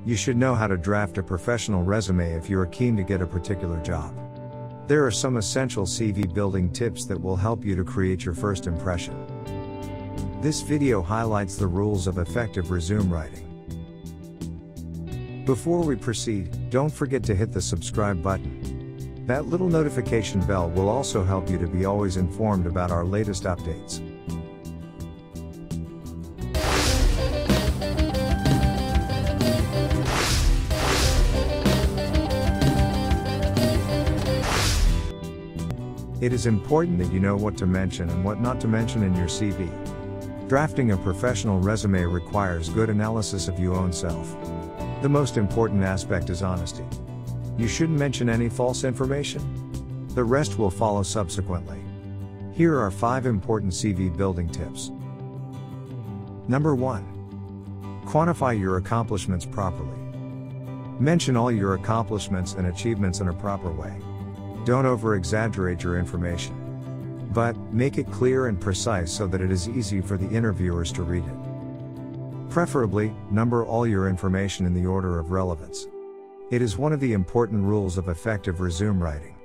You should know how to draft a professional resume if you are keen to get a particular job. There are some essential CV building tips that will help you to create your first impression. This video highlights the rules of effective resume writing. Before we proceed, don't forget to hit the subscribe button. That little notification bell will also help you to be always informed about our latest updates. It is important that you know what to mention and what not to mention in your CV. Drafting a professional resume requires good analysis of your own self. The most important aspect is honesty. You shouldn't mention any false information. The rest will follow subsequently. Here are 5 important CV building tips. Number 1. Quantify your accomplishments properly. Mention all your accomplishments and achievements in a proper way. Don't over-exaggerate your information. But, make it clear and precise so that it is easy for the interviewers to read it. Preferably, number all your information in the order of relevance. It is one of the important rules of effective resume writing.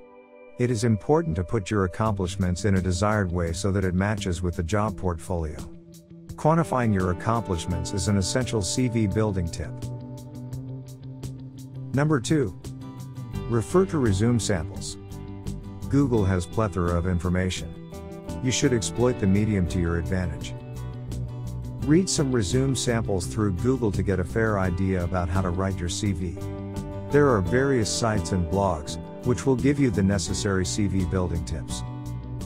It is important to put your accomplishments in a desired way so that it matches with the job portfolio. Quantifying your accomplishments is an essential CV building tip. Number 2. Refer to resume samples. Google has plethora of information. You should exploit the medium to your advantage. Read some resume samples through Google to get a fair idea about how to write your CV. There are various sites and blogs, which will give you the necessary CV building tips.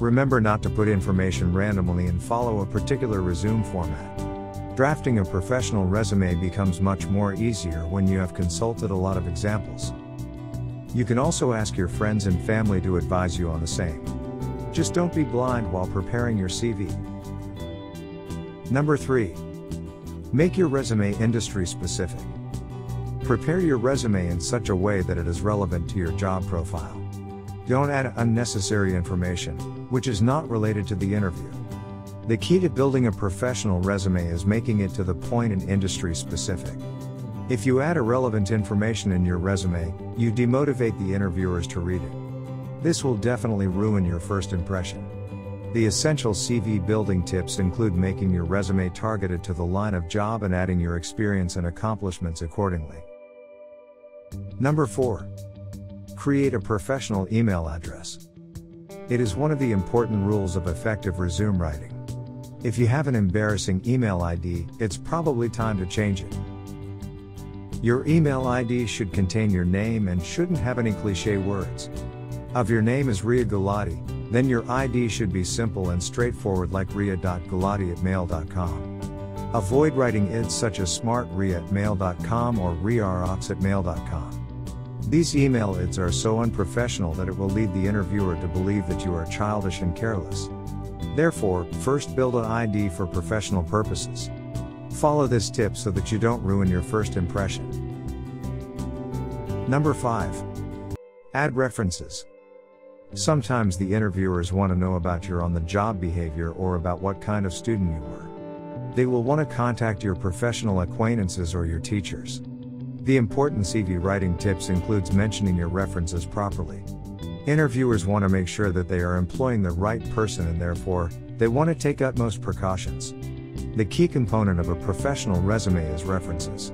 Remember not to put information randomly and follow a particular resume format. Drafting a professional resume becomes much more easier when you have consulted a lot of examples. You can also ask your friends and family to advise you on the same. Just don't be blind while preparing your CV. Number 3. Make your resume industry specific. Prepare your resume in such a way that it is relevant to your job profile. Don't add unnecessary information, which is not related to the interview. The key to building a professional resume is making it to the point and industry specific. If you add irrelevant information in your resume, you demotivate the interviewers to read it. This will definitely ruin your first impression. The essential CV building tips include making your resume targeted to the line of job and adding your experience and accomplishments accordingly. Number 4. Create a professional email address. It is one of the important rules of effective resume writing. If you have an embarrassing email ID, it's probably time to change it. Your email ID should contain your name and shouldn't have any cliché words. If your name is Ria Gulati, then your ID should be simple and straightforward like ria.gulati@mail.com. Avoid writing ids such as smartria@mail.com or riarox@mail.com. These email ids are so unprofessional that it will lead the interviewer to believe that you are childish and careless. Therefore, first build an ID for professional purposes. Follow this tip so that you don't ruin your first impression. Number 5. Add references. Sometimes the interviewers want to know about your on-the-job behavior or about what kind of student you were. They will want to contact your professional acquaintances or your teachers. The important CV writing tips includes mentioning your references properly. Interviewers want to make sure that they are employing the right person and therefore, they want to take utmost precautions. The key component of a professional resume is references.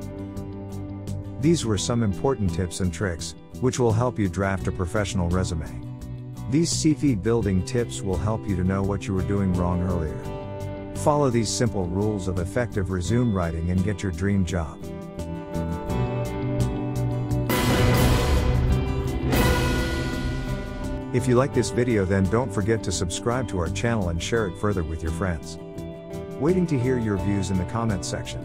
These were some important tips and tricks, which will help you draft a professional resume. These CV building tips will help you to know what you were doing wrong earlier. Follow these simple rules of effective resume writing and get your dream job. If you like this video, then don't forget to subscribe to our channel and share it further with your friends. Waiting to hear your views in the comments section.